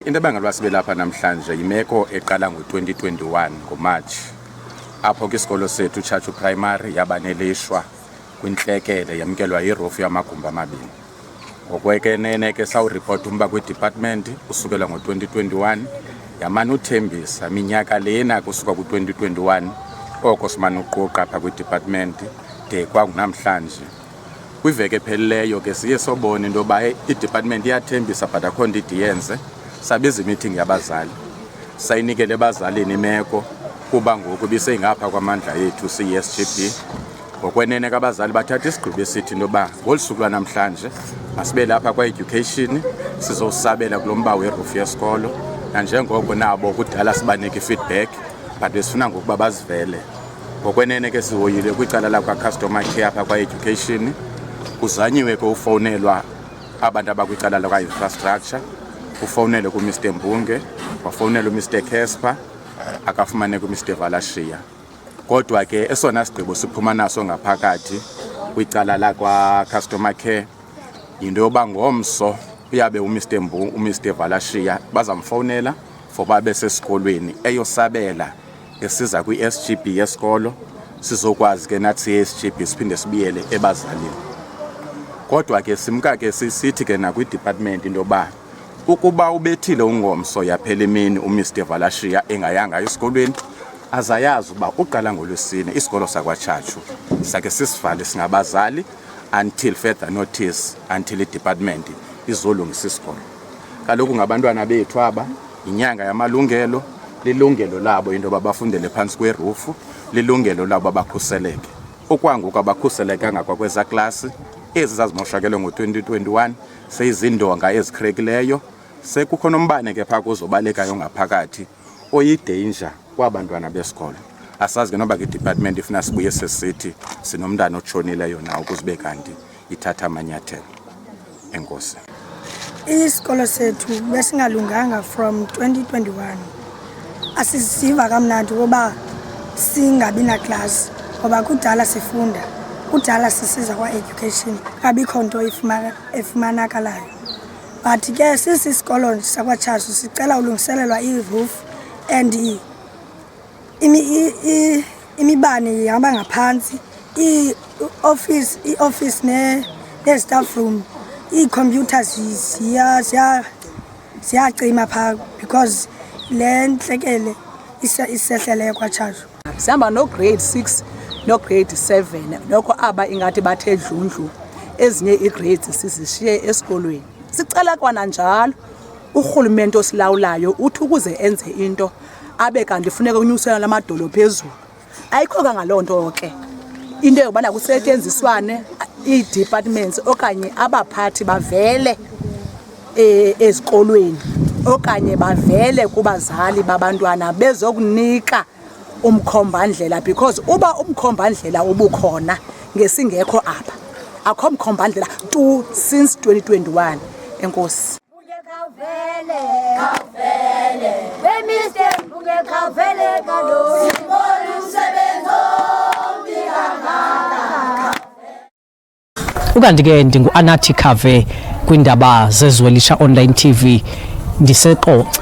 Into ebangela sibe lapha namhlanje imeko eqala ngo-2021 ngoMarch apho kwisikolo sethu Chachu Primary yabanelishwa kwintlekele yamkelwa yiRoof yamagumbi amabini. Ngokwekenene ke sawuripota umba kwi-department usukela ngo-2021 yamana uthembisa minyaka lena kusuka ku-2021 oko simana uquqa apha kwi-department de kwangunamhlanje. Kwiveke ephelileyo ke siye sobona into yoba i-department iyathembisa but akho nto iyenze. Sabiza meeting yabazali sayinikele abazalini imeko kuba ngoku biseyingapha kwamandla yethu siyi-SGB. Ngokwenene kabazali bathatha isigqibo esithi into yoba ngolusuku lwanamhlanje masibe lapha kwa-education sizosabela kulo mba weroof yesikolo, nanjengoko nabo kudala sibanika i-feedback but besifuna ngokuba bazivele. Ngokwenene ke sihoyile kwicala lakwa-customer care apha kwa-education, kuzanyiwe ke ufowunelwa abantu abakwicala lakwa-infrastructure, ufowunele ku-Mr. Mbunge, wafowunela u-Mr. Casper, akafumaneka u-Mr. Valashiya. Kodwa ke esona sigqibo siphuma naso ngaphakathi kwicala lakwa-customer care yinto yoba ngomso uyabe u-Mr. Mbunge, u-Mr. Valashiya bazamfowunela for babe sesikolweni eyosabela esiza kwi-SGB yesikolo, sizokwazi ke nathi i-SGB siphinde sibiyele ebazalini. Kodwa ke simka ke sisithi ke nakwi-department into yoba ukuba ubethile ungomso yaphela emini u-Mr. Valashiya engayanga esikolweni, azayazi uba uqala ngoLwesine isikolo sakwaChachu sake sisivale singabazali until further notice, until i-department izolungisa isikolo. Kaloku ngabantwana bethu aba, inyanga yamalungelo, lilungelo labo into yoba bafundele phantsi kweroofu, lilungelo labo bakhuseleke. Okwangoku abakhuselekanga kwakweza klasi, ezi zazimoshakele ngo-2021 seyizindonga ezikrekileyo, sekukho nombane ke phaa kuzobalekayo ngaphakathi oyidanger kwabantwana besikolo. Asazi ke noba kwi-department ifuna sibuye sesithi sinomntana otshonileyo nawo ukuzibe kanti ithatha amanyathelo. Enkosi. Isikolo sethu besingalunganga from 2021. Asisiva kamnandi ngoba singabi na class ngoba kudala sifunda, kudala sisiza kwa-education, kabikho nto efumanakalayo. But ke sisi isikolo sakwaChachu sicela ulungiselelwa i-roof and imibane ihamba ngaphansi, i-office ne-staff room, ii-computers ziyacima phaa because le ntlekele isehleleyo kwaChachu. Sihamba no-grade 6 no-grade 7 noko aba ingathi bathe dlundlu, ezinye ii-grades sizishiye esikolweni. Sicela kwananjalo urhulumente osilawulayo uthi ukuze enze into abe kanti funeka unyuselwa lamadolo phezulu. Ayikho kangaloo nto ke into yobana kusetyenziswane ii-departments okanye abaphathi bavele ezikolweni okanye bavele kubazali babantwana bezokunika umkhombandlela, because uba umkhombandlela ubukhona ngesingekho apha, akho mkhombandlela tu since 2021. Enkosi. Ukanti ke ndingu-Anathi Khave kwindaba zezwelisha online TV ndiseQonce.